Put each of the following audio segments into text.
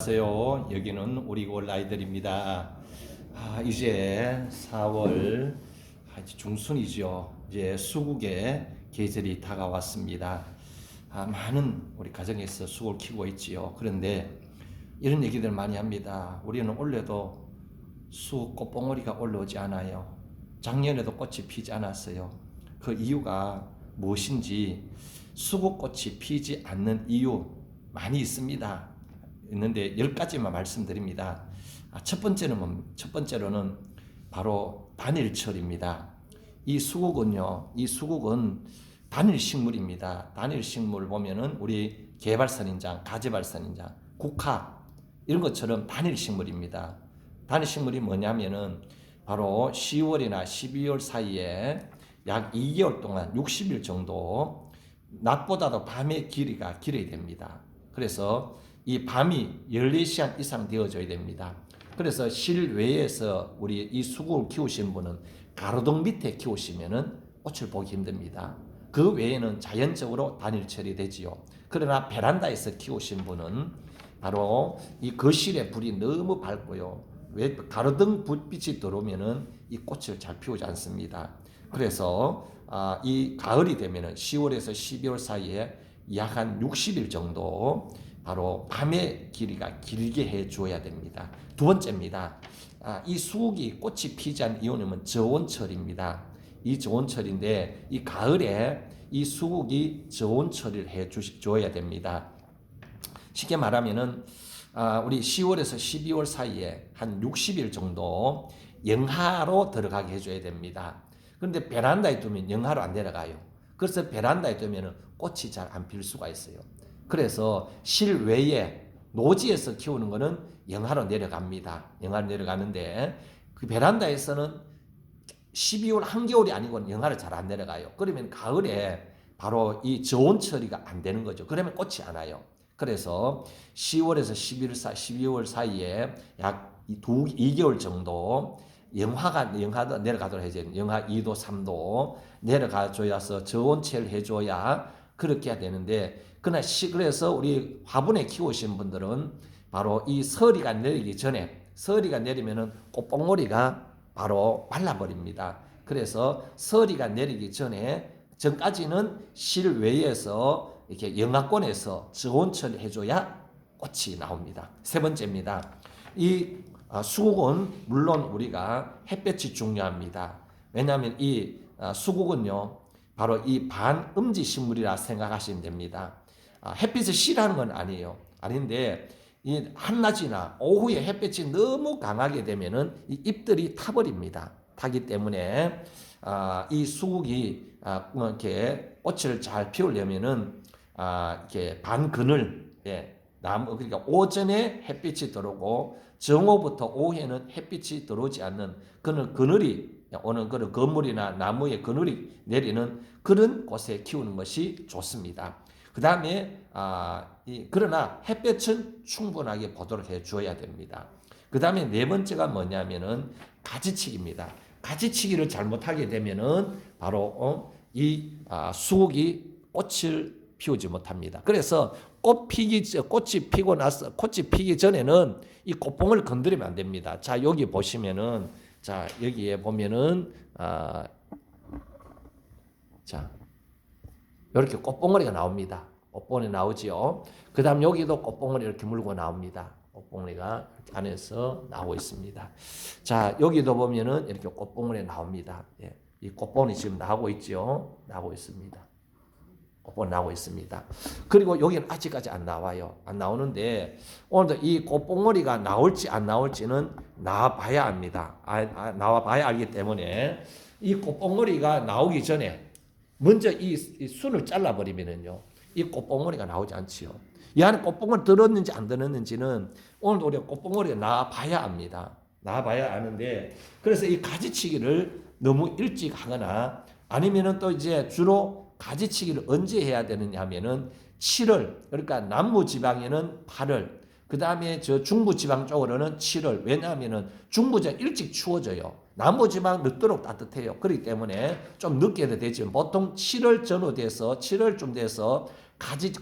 안녕하세요. 여기는 우리 골 아이들입니다. 이제 4월 이제 중순이죠. 이제 수국의 계절이 다가왔습니다. 많은 우리 가정에서 수국을 키우고 있지요. 그런데 이런 얘기들 많이 합니다. 우리는 올해도 수국 꽃봉오리가 올라오지 않아요. 작년에도 꽃이 피지 않았어요. 그 이유가 무엇인지, 수국꽃이 피지 않는 이유 많이 있는데 10가지만 말씀드립니다. 첫 번째로는 바로 단일철입니다. 이 수국은 단일식물입니다. 단일식물 보면은 우리 개발선인장, 가지발선인장, 국화 이런 것처럼 단일식물입니다. 단일식물이 뭐냐면은 바로 10월이나 12월 사이에 약 2개월 동안 60일 정도 낮보다도 밤의 길이가 길어야 됩니다. 그래서 이 밤이 14시간 이상 되어져야 됩니다. 그래서 실외에서 우리 이 수국을 키우신 분은 가로등 밑에 키우시면은 꽃을 보기 힘듭니다. 그 외에는 자연적으로 단일철이 되지요. 그러나 베란다에서 키우신 분은 바로 이 거실에 불이 너무 밝고요. 왜 가로등 불빛이 들어오면은 이 꽃을 잘 피우지 않습니다. 그래서 이 가을이 되면은 10월에서 12월 사이에 약 한 60일 정도 바로 밤의 길이가 길게 해 주어야 됩니다. 두 번째입니다. 이 수국이 꽃이 피지 않는 이유는 저온철입니다. 이 저온철인데 이 가을에 이 수국이 저온처리를 해 주어야 됩니다. 쉽게 말하면은 우리 10월에서 12월 사이에 한 60일 정도 영하로 들어가게 해줘야 됩니다. 그런데 베란다에 두면 영하로 안 내려가요. 그래서 베란다에 두면 꽃이 잘 안 필 수가 있어요. 그래서 실외에 노지에서 키우는 거는 영하로 내려갑니다. 영하로 내려가는데 그 베란다에서는 12월 한겨울이 아니고 영하로 잘 안 내려가요. 그러면 가을에 바로 이 저온 처리가 안 되는 거죠. 그러면 꽃이 안 와요. 그래서 10월에서 12월 사이에 약 2개월 정도 영하도 내려가도록 해줘야 돼요. 영하 2도, 3도 내려가줘야서 저온체를 해줘야 그렇게 해야 되는데, 그래서 우리 화분에 키우신 분들은 바로 이 서리가 내리기 전에, 서리가 내리면은 꽃봉오리가 바로 말라버립니다. 그래서 서리가 내리기 전까지는 실외에서 이렇게 영하권에서 저온처리 해줘야 꽃이 나옵니다. 세 번째입니다. 이 수국은 물론 우리가 햇볕이 중요합니다. 왜냐하면 이 수국은요 바로 이 반음지 식물이라 생각하시면 됩니다. 햇빛을 싫어하는 건 아니에요. 아닌데 이 한낮이나 오후에 햇빛이 너무 강하게 되면은 이 잎들이 타버립니다. 타기 때문에 이 수국이 이렇게 꽃을 잘 피우려면은 이렇게 반그늘, 그러니까 오전에 햇빛이 들어오고 정오부터 오후에는 햇빛이 들어오지 않는 그늘이 오는 그런 건물이나 나무에 그늘이 내리는 그런 곳에 키우는 것이 좋습니다. 그 다음에 그러나 햇볕은 충분하게 보도록 해줘야 됩니다. 그 다음에 네 번째가 뭐냐면은 가지치기입니다. 가지치기를 잘못하게 되면은 바로 이 수국이 꽃을 피우지 못합니다. 그래서 꽃이 피기 전에는 이 꽃봉을 건드리면 안 됩니다. 자, 여기 보시면은, 자, 여기에 보면은, 자, 이렇게 꽃봉오리가 나옵니다. 꽃봉오리 나오지요. 그 다음 여기도 꽃봉오리 이렇게 물고 나옵니다. 꽃봉오리가 안에서 나오고 있습니다. 자, 여기도 보면은 이렇게 꽃봉오리 나옵니다. 이 꽃봉오리 지금 나오고 있죠. 나오고 있습니다. 꽃봉오리 나오고 있습니다. 그리고 여기는 아직까지 안 나와요. 안 나오는데 오늘도 이 꽃봉오리가 나올지 안 나올지는 나와봐야 합니다. 나와봐야 알기 때문에 이 꽃봉오리가 나오기 전에 먼저 이 순을 잘라버리면은요, 이 꽃봉오리가 나오지 않지요. 이 안에 꽃봉오리 들었는지 안 들었는지는 오늘도 우리가 꽃봉오리가 나와봐야 합니다. 나와봐야 아는데, 그래서 이 가지치기를 너무 일찍 하거나 아니면은 또 이제 주로 가지치기를 언제 해야 되느냐 하면은 7월, 그러니까 남부지방에는 8월, 그 다음에 저 중부지방 쪽으로는 7월. 왜냐하면은 중부지방 일찍 추워져요. 남부지방 늦도록 따뜻해요. 그렇기 때문에 좀 늦게 해도 되지만 보통 7월 전후 돼서 7월쯤 돼서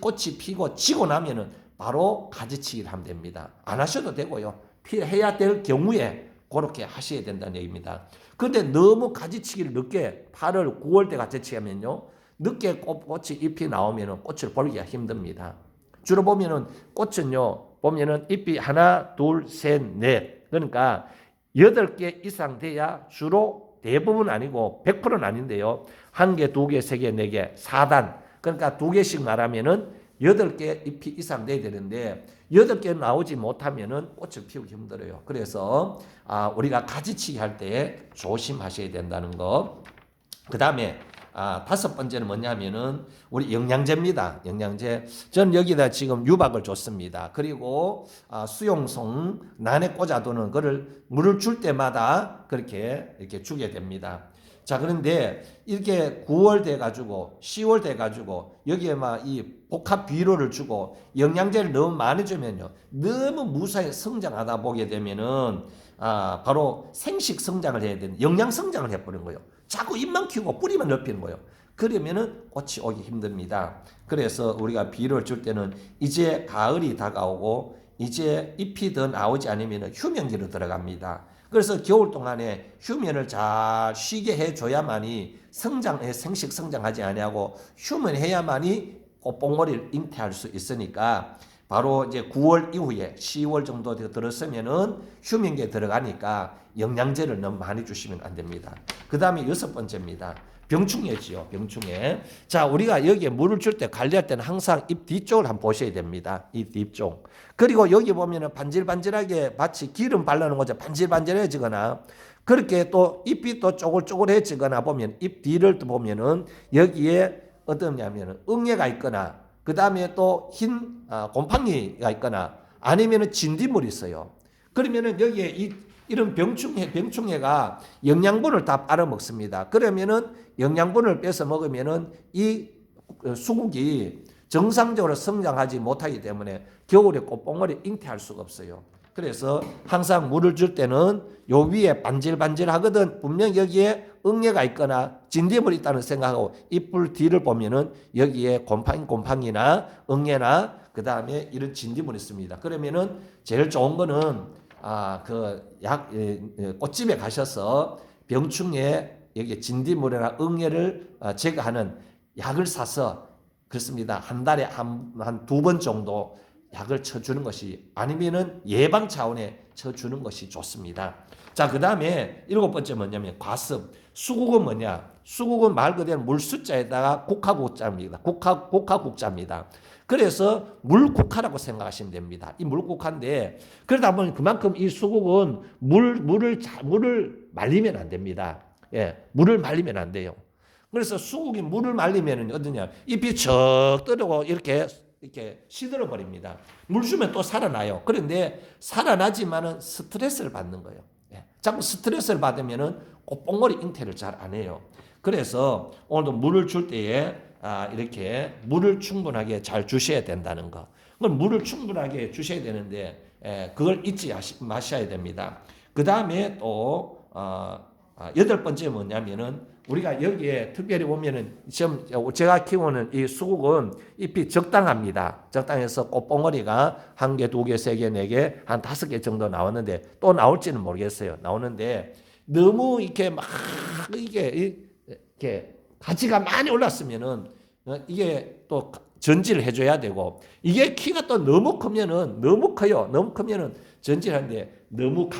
꽃이 피고 지고 나면은 바로 가지치기를 하면 됩니다. 안 하셔도 되고요. 필요해야 될 경우에 그렇게 하셔야 된다는 얘기입니다. 그런데 너무 가지치기를 늦게 8월, 9월 때 가지치기 하면요. 늦게 꽃이 잎이 나오면 꽃을 보기가 힘듭니다. 주로 보면은 꽃은요. 보면은 잎이 하나, 둘, 셋, 넷. 그러니까 8개 이상 돼야 주로 대부분 아니고 100%는 아닌데요. 1개, 2개, 3개, 4개, 4단. 그러니까 2개씩 말하면은 8개 잎이 이상 돼야 되는데 8개 나오지 못하면은 꽃을 피우기 힘들어요. 그래서 우리가 가지치기 할 때 조심하셔야 된다는 거. 그 다음에 5번째는 뭐냐면은 우리 영양제입니다. 영양제. 저는 여기다 지금 유박을 줬습니다. 그리고 수용송 난에 꽂아두는 거를 물을 줄 때마다 그렇게 이렇게 주게 됩니다. 자, 그런데 이렇게 9월 돼 가지고 10월 돼 가지고 여기에 막 이 복합 비료를 주고 영양제를 너무 많이 주면요. 너무 무사히 성장하다 보게 되면은 바로 생식 성장을 해야 되는 영양 성장을 해버린 거예요. 자꾸 잎만 키우고 뿌리만 넓히는 거예요. 그러면은 꽃이 오기 힘듭니다. 그래서 우리가 비료를 줄 때는 이제 가을이 다가오고 이제 잎이 더 나오지 않으면 휴면기로 들어갑니다. 그래서 겨울 동안에 휴면을 잘 쉬게 해줘야만이 생식 성장하지 아니하고 휴면해야만이 꽃봉오리를 잉태할 수 있으니까 바로 이제 9월 이후에 10월 정도 들었으면은 휴면기에 들어가니까 영양제를 너무 많이 주시면 안 됩니다. 그 다음에 6번째입니다. 병충해지요. 병충해. 자, 우리가 여기에 물을 줄 때 관리할 때는 항상 잎 뒤쪽을 한번 보셔야 됩니다. 잎 뒤쪽. 그리고 여기 보면은 반질반질하게 마치 기름 바르는 거죠. 반질반질해지거나 그렇게 또 잎이 또 쪼글쪼글해지거나 보면 잎 뒤를 보면은 여기에 어떠냐면은 응애가 있거나 그 다음에 또 흰 곰팡이가 있거나 아니면은 진딧물이 있어요. 그러면은 여기에 이런 병충해가 영양분을 다 빨아먹습니다. 그러면은 영양분을 뺏어 먹으면은 이 수국이 정상적으로 성장하지 못하기 때문에 겨울에 꽃봉오리 잉태할 수가 없어요. 그래서 항상 물을 줄 때는 요 위에 반질반질하거든 분명 여기에 응애가 있거나 진딧물이 있다는 생각하고 잎불 뒤를 보면은 여기에 곰팡이나 응애나 그 다음에 이런 진딧물이 있습니다. 그러면은 제일 좋은 거는 꽃집에 가셔서 병충해 여기 진딧물이나 응애를 제거하는 약을 사서 그렇습니다. 한 달에 한 2번 정도 약을 쳐주는 것이 아니면은 예방 차원에 쳐주는 것이 좋습니다. 자, 그 다음에 7번째 뭐냐면 과습. 수국은 뭐냐? 수국은 말 그대로 물숫자에다가 국화국자입니다. 국화국자입니다. 그래서 물국화라고 생각하시면 됩니다. 이 물국화인데 그러다 보니 그만큼 이 수국은 물을 말리면 안 됩니다. 예, 물을 말리면 안 돼요. 그래서 수국이 물을 말리면은 어떠냐? 잎이 척 떨어고 이렇게 시들어 버립니다. 물 주면 또 살아나요. 그런데 살아나지만은 스트레스를 받는 거예요. 예. 자꾸 스트레스를 받으면은 꽃봉오리 잉태를 잘 안 해요. 그래서 오늘도 물을 줄 때에 이렇게 물을 충분하게 잘 주셔야 된다는 거. 그럼 물을 충분하게 주셔야 되는데 그걸 잊지 마셔야 됩니다. 그 다음에 또 8번째 뭐냐면은 우리가 여기에 특별히 보면은 지금 제가 키우는 이 수국은 잎이 적당합니다. 적당해서 꽃봉오리가 1개, 2개, 3개, 4개, 한 5개 정도 나왔는데 또 나올지는 모르겠어요. 나오는데 너무 이렇게 막 이렇게 가지가 많이 올랐으면은 이게 또 전지를 해줘야 되고 이게 키가 또 너무 크면은 너무 커요. 너무 크면은 전지하는데 너무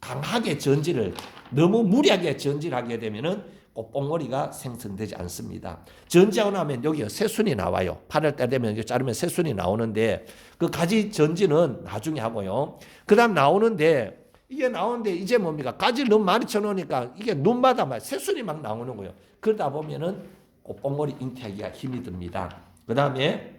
강하게 전지를 너무 무리하게 전지를 하게 되면은 꽃봉오리가 생성되지 않습니다. 전지하고 나면 여기 새순이 나와요. 8월 달 되면 자르면 새순이 나오는데 그 가지 전지는 나중에 하고요. 그 다음 나오는데 이제 뭡니까? 가지를 너무 많이 쳐놓으니까 이게 눈마다 새순이 막 나오는 거예요. 그러다 보면은 꽃봉오리 잉태하기가 힘이 듭니다. 그 다음에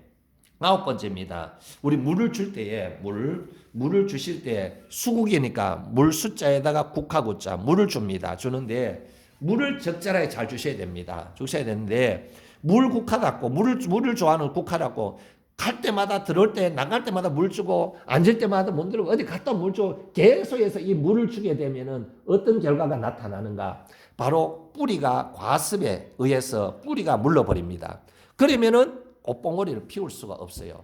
9번째입니다. 우리 물을 줄 때에 물을 주실 때 수국이니까 물 숫자에다가 국화국자 물을 줍니다. 주는데 물을 적절하게 잘 주셔야 됩니다. 주셔야 되는데 물 국화 같고 물을 좋아하는 국화 같고 갈 때마다 들어올 때 나갈 때마다 물 주고 앉을 때마다 못 들고 어디 갔다 물 주고 계속해서 이 물을 주게 되면은 어떤 결과가 나타나는가? 바로 뿌리가 과습에 의해서 뿌리가 물러버립니다. 그러면은 꽃봉오리를 피울 수가 없어요.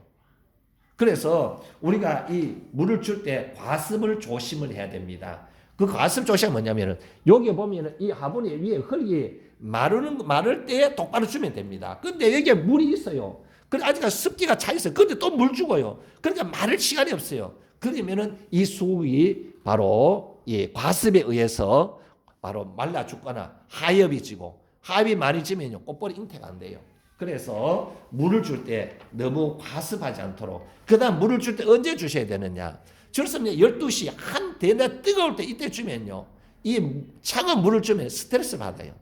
그래서 우리가 이 물을 줄 때 과습을 조심을 해야 됩니다. 그 과습 조심이 뭐냐면은 여기 보면은 이 화분이 위에 흙이 마를 때 똑바로 주면 됩니다. 근데 여기에 물이 있어요. 그래 아직 습기가 차 있어요. 근데 또 물 주고요. 그러니까 마를 시간이 없어요. 그러면은 이 수국이 바로 이 과습에 의해서 바로 말라 죽거나 하엽이 지고 하엽이 많이 지면요 꽃벌이 잉태가 안 돼요. 그래서 물을 줄 때 너무 과습하지 않도록. 그 다음 물을 줄 때 언제 주셔야 되느냐. 좋습니다. 12시 한 대낮 뜨거울 때 이때 주면요. 이 차가운 물을 주면 스트레스 받아요.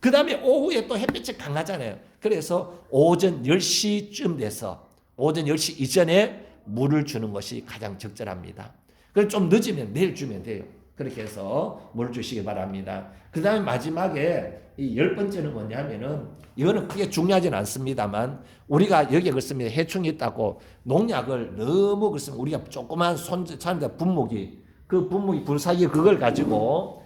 그 다음에 오후에 또 햇빛이 강하잖아요. 그래서 오전 10시쯤 돼서 오전 10시 이전에 물을 주는 것이 가장 적절합니다. 그럼 좀 늦으면 내일 주면 돼요. 그렇게 해서 물을 주시기 바랍니다. 그 다음에 마지막에 이 10번째는 뭐냐면은 이거는 크게 중요하진 않습니다만 우리가 여기에 그렇습니다. 해충이 있다고 농약을 너무 그렇습니다. 우리가 조그만 손자인데 분무기 그 분무기 불사기 그걸 가지고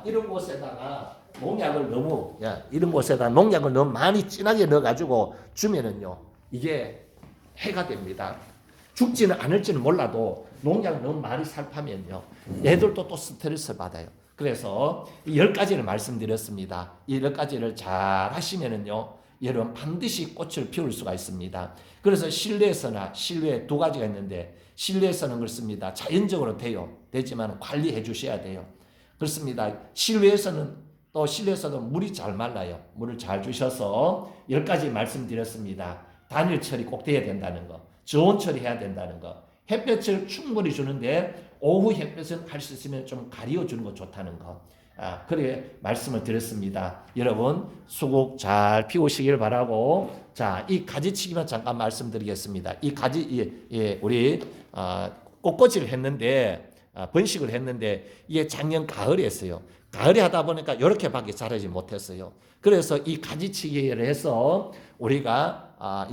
이런 곳에다가 농약을 너무 이런 곳에다 농약을 너무 많이 진하게 넣어가지고 주면은요 이게 해가 됩니다. 죽지는 않을지는 몰라도 농약을 너무 많이 살파면요 애들도 또 스트레스 받아요. 그래서 이 10가지를 말씀드렸습니다. 이 10가지를 잘 하시면은요 여러분 반드시 꽃을 피울 수가 있습니다. 그래서 실내에서나 실외에 두 가지가 있는데 실내에서는 그렇습니다. 자연적으로 돼요. 되지만 관리해 주셔야 돼요. 그렇습니다. 실내에서도 물이 잘 말라요. 물을 잘 주셔서 10가지 말씀드렸습니다. 단일 처리 꼭 돼야 된다는 거. 저온 처리해야 된다는 거. 햇볕을 충분히 주는데 오후 햇볕은 할 수 있으면 좀 가려주는 거 좋다는 거. 그래 말씀을 드렸습니다. 여러분 수국 잘 피우시길 바라고 자, 이 가지치기만 잠깐 말씀드리겠습니다. 이 가지 우리 꽃꽂이를 했는데 번식을 했는데 이게 작년 가을에 했어요. 가을에 하다 보니까 이렇게밖에 자라지 못했어요. 그래서 이 가지치기를 해서 우리가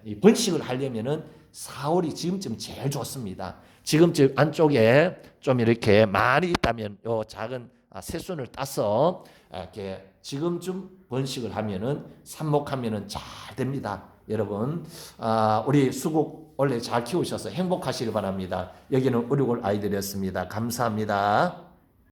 이 번식을 하려면은 4월이 지금쯤 제일 좋습니다. 지금쯤 안쪽에 좀 이렇게 많이 있다면 요 작은 새순을 따서 이렇게 지금쯤 번식을 하면은 삽목하면은 잘 됩니다. 여러분 우리 수국 원래 잘 키우셔서 행복하시길 바랍니다. 여기는 우리골 아이들이었습니다. 감사합니다.